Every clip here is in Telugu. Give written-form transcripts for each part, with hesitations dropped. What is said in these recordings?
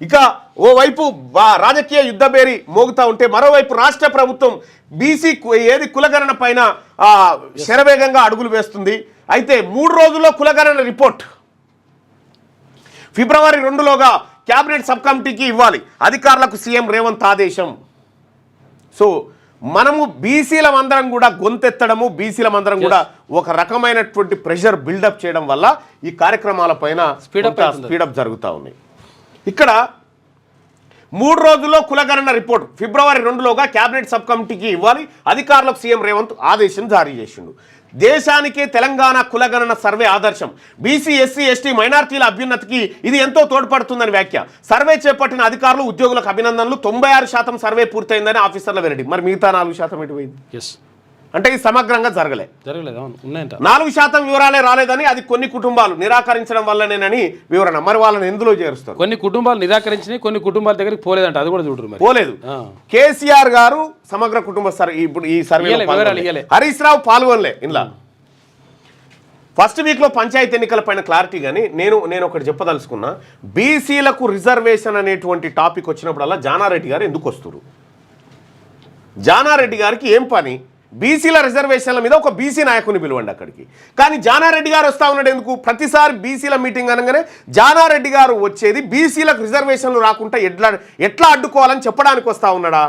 ఇక ఓవైపు రాజకీయ యుద్ధబేరి మోగుతూ ఉంటే మరోవైపు రాష్ట్ర ప్రభుత్వం బీసీ కులగణన పైన శరవేగంగా అడుగులు వేస్తుంది. అయితే 3 రోజుల్లో కులగణన రిపోర్ట్ ఫిబ్రవరి 2లోగా క్యాబినెట్ సబ్ కమిటీకి ఇవ్వాలి అధికారులకు సీఎం రేవంత్ ఆదేశం. సో మనము బీసీలమందరం కూడా గొంతెత్తడము, బీసీలమందరం కూడా ఒక రకమైనటువంటి ప్రెషర్ బిల్డప్ చేయడం వల్ల ఈ కార్యక్రమాల పైన స్పీడప్ జరుగుతూ ఉన్నాయి. ఇక్కడ 3 రోజుల్లో కులగణన రిపోర్ట్ ఫిబ్రవరి 2లోగా క్యాబినెట్ సబ్ కమిటీకి ఇవ్వాలి అధికారులకు సీఎం రేవంత్ ఆదేశం జారీ చేసిండు. దేశానికే తెలంగాణ కులగణన సర్వే ఆదర్శం. బీసీ, ఎస్సీ, ఎస్టీ, మైనార్టీల అభ్యున్నతికి ఇది ఎంతో తోడ్పడుతుందని వ్యాఖ్య. సర్వే చేపట్టిన అధికారులు, ఉద్యోగులకు అభినందనలు. 96% సర్వే పూర్తయిందని ఆఫీసర్ల వెల్లడి. మరి మిగతా 4% ఎటు పోయింది? అంటే ఇది సమగ్రంగా జరగలేదు. 4% వివరాలే రాలేదని, అది కొన్ని కుటుంబాలు నిరాకరించడం వల్లనేనని వివరణ. మరి వాళ్ళని ఎందులో చేరుస్తారు? కొన్ని కుటుంబాలు నిరాకరించినాయి, కొన్ని కుటుంబాల దగ్గరికి పోలేదంట. అది కూడా చూడరు, పోలేదు. కేసీఆర్ గారు సమగ్ర కుటుంబ ఇప్పుడు ఈ సర్వే హరీష్ రావు పాల్గొనలే. ఇలా ఫస్ట్ వీక్లో పంచాయతీ ఎన్నికల పైన క్లారిటీ. కానీ నేను ఒకటి చెప్పదలుచుకున్నా, బీసీలకు రిజర్వేషన్ అనేటువంటి టాపిక్ వచ్చినప్పుడల్లా జానారెడ్డి గారు ఎందుకు వస్తారు? జానారెడ్డి గారికి ఏం పని? బీసీల రిజర్వేషన్ల మీద ఒక బీసీ నాయకుని పిలవండి అక్కడికి. కానీ జానారెడ్డి గారు వస్తూ ఉన్నాడు ఎందుకు? ప్రతిసారి బీసీల మీటింగ్ అనగానే జానారెడ్డి గారు వచ్చేది బీసీలకు రిజర్వేషన్లు రాకుండా ఎట్లా అడ్డుకోవాలని చెప్పడానికి వస్తూ ఉన్నాడా?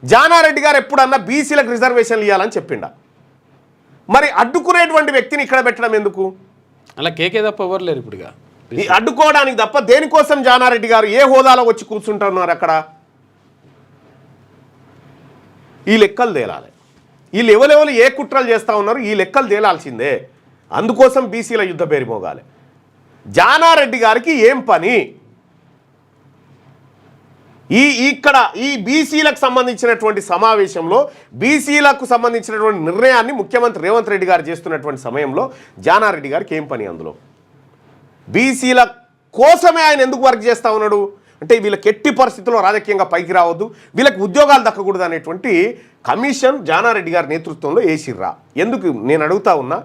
జానారెడ్డి గారు ఎప్పుడన్నా బీసీలకు రిజర్వేషన్లు ఇవ్వాలని చెప్పిండా? మరి అడ్డుకునేటువంటి వ్యక్తిని ఇక్కడ పెట్టడం ఎందుకు? అలా కేకే తప్ప ఎవరు లేరు ఇప్పుడు. అడ్డుకోవడానికి తప్ప దేనికోసం జానారెడ్డి గారు ఏ హోదాలో వచ్చి కూర్చుంటున్నారు అక్కడ? ఈ లెక్కలు తేలాలి. వీళ్ళు ఎవరెవరు ఏ కుట్రలు చేస్తూ ఉన్నారు ఈ లెక్కలు తేలాల్సిందే. అందుకోసం బీసీల యుద్ధ పేరు మోగాలి. జానారెడ్డి గారికి ఏం పని? ఇక్కడ ఈ బీసీలకు సంబంధించినటువంటి సమావేశంలో బీసీలకు సంబంధించినటువంటి నిర్ణయాన్ని ముఖ్యమంత్రి రేవంత్ రెడ్డి గారు చేస్తున్నటువంటి సమయంలో జానారెడ్డి గారికి ఏం పని? అందులో బీసీల కోసమే ఆయన ఎందుకు వర్క్ చేస్తూ ఉన్నాడు? అంటే వీళ్ళకి ఎట్టి పరిస్థితుల్లో రాజకీయంగా పైకి రావద్దు, వీళ్ళకి ఉద్యోగాలు దక్కకూడదు అనేటువంటి కమిషన్ జానారెడ్డి గారి నేతృత్వంలో వేసిర్రా? ఎందుకు నేను అడుగుతా ఉన్నా,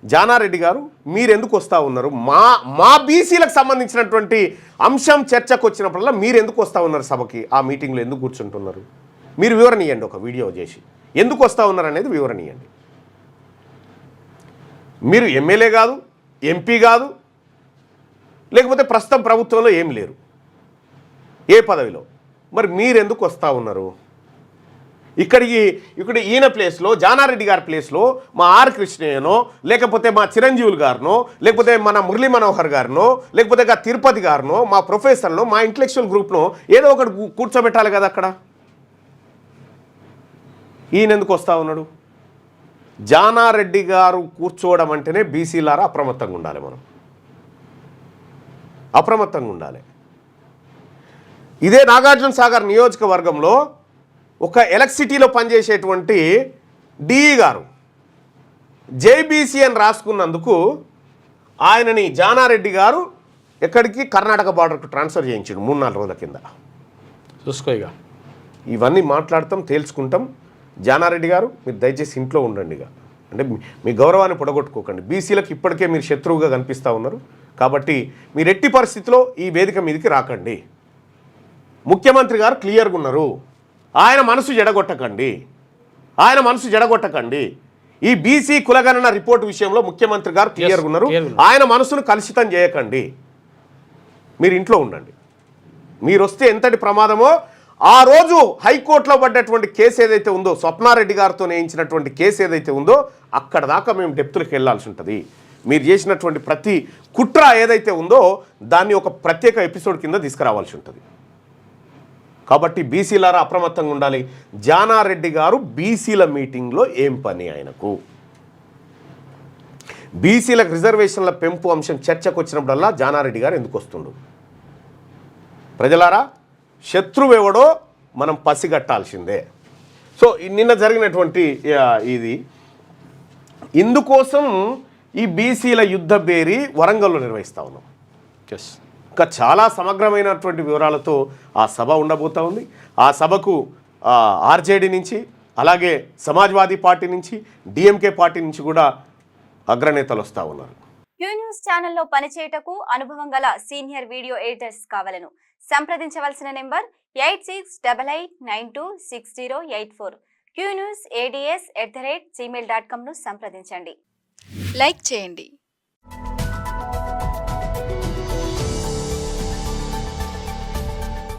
జానారెడ్డి గారు మీరెందుకు వస్తూ ఉన్నారు? మా బీసీలకు సంబంధించినటువంటి అంశం చర్చకు వచ్చినప్పుడల్లా మీరు ఎందుకు వస్తూ ఉన్నారు సభకి? ఆ మీటింగ్లో ఎందుకు కూర్చుంటున్నారు? మీరు వివరణ ఇవ్వండి, ఒక వీడియో చేసి ఎందుకు వస్తూ ఉన్నారు అనేది వివరణ ఇవ్వండి. మీరు ఎమ్మెల్యే కాదు, ఎంపీ కాదు, లేకపోతే ప్రస్తుతం ప్రభుత్వంలో ఏం లేరు ఏ పదవిలో, మరి మీరెందుకు వస్తూ ఉన్నారు ఇక్కడ ఈయన ప్లేస్లో? జానారెడ్డి గారి ప్లేస్లో మా ఆర్ కృష్ణయ్యనో, లేకపోతే మా చిరంజీవులు గారినో, లేకపోతే మన మురళీ మనోహర్ గారినో, లేకపోతే తిరుపతి గారినో, మా ప్రొఫెసర్నో, మా ఇంటలెక్చువల్ గ్రూప్నో ఏదో ఒకటి కూర్చోబెట్టాలి కదా అక్కడ. ఈయన ఎందుకు వస్తూ ఉన్నాడు? జానారెడ్డి గారు కూర్చోవడం అంటేనే బీసీలారా అప్రమత్తంగా ఉండాలి. మనం అప్రమత్తంగా ఉండాలి. ఇదే నాగార్జున సాగర్ నియోజకవర్గంలో ఒక ఎలక్ట్రిసిటీలో పనిచేసేటువంటి డిఈ గారు జేబీసీ అని రాసుకున్నందుకు ఆయనని జానారెడ్డి గారు ఎక్కడికి కర్ణాటక బార్డర్కు ట్రాన్స్ఫర్ చేయించాడు 3-4 రోజుల కింద. చూసుకోయిగా ఇవన్నీ మాట్లాడతాం, తేల్చుకుంటాం. జానారెడ్డి గారు మీరు దయచేసి ఇంట్లో ఉండండి. అంటే మీ గౌరవాన్ని పొడగొట్టుకోకండి. బీసీలకు ఇప్పటికే మీరు శత్రువుగా కనిపిస్తూ ఉన్నారు కాబట్టి మీరు ఎట్టి పరిస్థితిలో ఈ వేదిక మీదకి రాకండి. ముఖ్యమంత్రి గారు క్లియర్గా ఉన్నారు. ఆయన మనసు జడగొట్టకండి. ఈ బీసీ కులగణన రిపోర్టు విషయంలో ముఖ్యమంత్రి గారు క్లియర్గా ఉన్నారు. ఆయన మనసును కలుషితం చేయకండి. మీరు ఇంట్లో ఉండండి. మీరు వస్తే ఎంతటి ప్రమాదమో ఆ రోజు హైకోర్టులో పడ్డటువంటి కేసు ఏదైతే ఉందో, స్వప్నారెడ్డి గారితో వేయించినటువంటి కేసు ఏదైతే ఉందో అక్కడ దాకా మేము డెప్త్లకు వెళ్లాల్సి ఉంటుంది. మీరు చేసినటువంటి ప్రతి కుట్ర ఏదైతే ఉందో దాన్ని ఒక ప్రత్యేక ఎపిసోడ్ కింద తీసుకురావాల్సి ఉంటుంది. కాబట్టి బీసీలారా అప్రమత్తంగా ఉండాలి. జానారెడ్డి గారు బీసీల మీటింగ్లో ఏం పని? ఆయనకు బీసీలకు రిజర్వేషన్ల పెంపు అంశం చర్చకు వచ్చినప్పుడల్లా జానారెడ్డి గారు ఎందుకు వస్తుండు? ప్రజలారా, శత్రువెవడో మనం పసిగట్టాల్సిందే. సో నిన్న జరిగినటువంటి ఇది ఇందుకోసం ఈ బీసీల యుద్ధ బేరీ వరంగల్లో నిర్వహిస్తూ ఉన్నాం. ఇంకా చాలా సమగ్రమైనటువంటి వివరాలతో ఆ సభ ఉండబోతూ ఉంది. ఆ సభకు ఆర్జేడీ నుంచి, అలాగే సమాజ్వాదీ పార్టీ నుంచి, డిఎంకే పార్టీ నుంచి కూడా అగ్రనేతలు వస్తూ ఉన్నారు. క్యూ న్యూస్ ఛానల్లో పనిచేయటకు అనుభవం గల సీనియర్ వీడియో ఎడిటర్స్ కావాలను సంప్రదించవలసిన నెంబర్ 8688926084. qnewsads@gmail.com ను సంప్రదించండి. లైక్ చేయండి.